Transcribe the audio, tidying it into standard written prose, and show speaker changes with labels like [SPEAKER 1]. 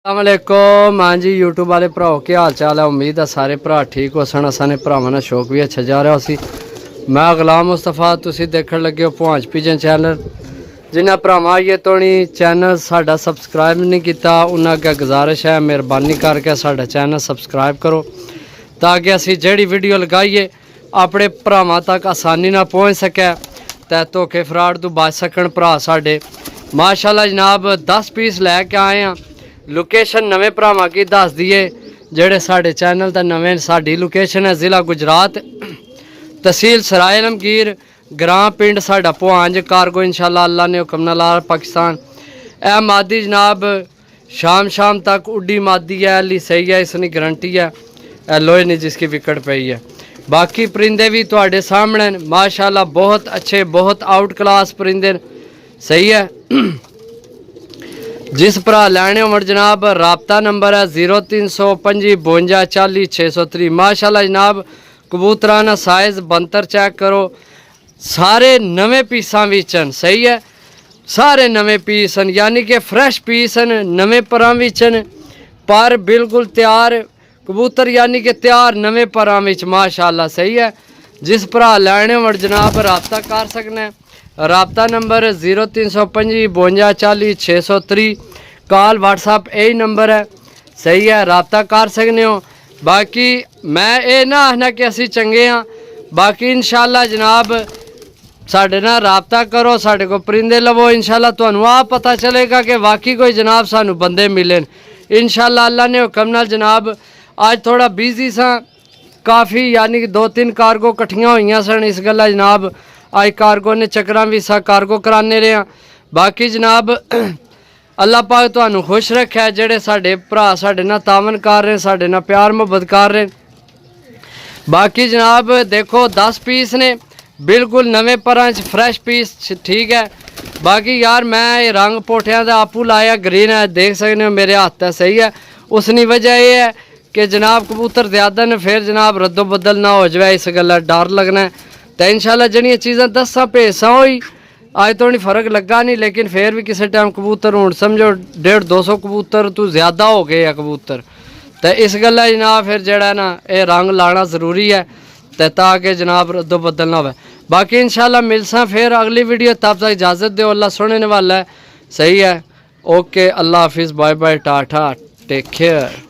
[SPEAKER 1] अस्सलामुअलैकुम। हाँ जी यूट्यूब वाले भराओ क्या हाल चाल है। उम्मीद है सारे भरा ठीक हो सन। असाने भरावां दा शौक भी अच्छा जा रहा सी। मैं गुलाम मुस्तफा, तुसी देखण लगे हो पुहांच पिजन चैनल। जिन्हें भरावां ये तोनी चैनल साडा सबसक्राइब नहीं किया, उन्हें अगे गुजारिश है मेहरबानी करके साडा चैनल सबसक्राइब करो, ताकि असी जिहड़ी वीडियो लगाइए अपने भरावां तक आसानी नाल पहुँच सके ते धोखे फ्राड तो बच सकन भरा साडे। माशाल्लाह जनाब 10 पीस लैके आए हैं। लोकेशन नवे भरावां की दस दिए जेड़े साडे चैनल ते नवे। साडी लोकेशन है ज़िला गुजरात, तहसील सराय आलमगीर, ग्रां पिंड साडा पुहांज। कारगो इंशाल्लाह अल्लाह ने हुक्म नाल पाकिस्तान। ए मादी जनाब शाम तक उड्डी मादी है, अली सही है, इसकी गारंटी है। ए लोहे नहीं जिसकी विकट पई है। बाकी परिंदे भी तुहाडे सामने माशाल्लाह बहुत अच्छे, बहुत आउट क्लास परिंदे सही है। जिस भरा लैने होवन जनाब राबता नंबर है 0325 52 40 603। माशाल्लाह जनाब कबूतरां दा साइज बनतर चेक करो, सारे नवे पीसा विचन सही है। सारे नवे पीस हैं, यानी कि फ्रैश पीस हैं, नवे परां विचन पर बिल्कुल तैयार कबूतर, यानी कि तैयार नवे परां विच माशाल्लाह सही है। जिस भरा लैने होवन जनाब राबता कर सकने। राबता नंबर 0325 52 40 603। कॉल व्हाट्सअप यही नंबर है सही है, राबता कर सकते हो। बाकी मैं ये ना आखना कि असी चंगे हाँ। बाकी इंशाल्लाह जनाब साढ़े नाल राबता करो, साढ़े को परिंदे लवो, इंशाल्लाह तुहानू आप पता चलेगा कि वाकई कोई जनाब सानू बंदे मिले इंशाल्लाह अल्लाह ने हुक्म नाल। जनाब आज थोड़ा बिजी सा काफ़ी, यानी कि 2-3 कारगो कट्ठियां हुई सन, इस गल्ला जनाब आज कारगो ने चक्कर भी सा कारगो कराने रहे हैं। बाकी जनाब अल्लाह पाक तुहानू खुश रखे, जेड़े साडे भरा साडे नाल तावन कर रहे, साडे नाल प्यार मुहब्बत कर रहे। बाकी जनाब देखो 10 पीस ने बिल्कुल नवे परां च फ्रैश पीस ठीक है। बाकी यार मैं रंग पोठिया का आपू लाया ग्रीन है, देख सकते हो मेरे हाथ है सही है। उसकी वजह यह है कि जनाब कबूतर ज़्यादा ने फिर जनाब रद्दो बदल ना हो जाए, इस गल्ला डर लगना है। तो इंशाल्लाह जड़ियाँ चीज़ां दसा भेसा हुई अज तो नहीं फर्क लगा नहीं, लेकिन फिर भी किसी टाइम कबूतर हूँ समझो 150-200 कबूतर तो ज़्यादा हो गए है कबूतर। तो इस गल्ला जनाब फिर जड़ा ना ये रंग लाना ज़रूरी है, तो ताकि जनाब रद्दो बदल ना हो। बाकी इंशाल्लाह मिलसा फिर अगली वीडियो, तब तक इजाज़त दो, अल्लाह सुनने वाला है सही है। ओके अल्लाह हाफिज़, bye bye, tata, take care.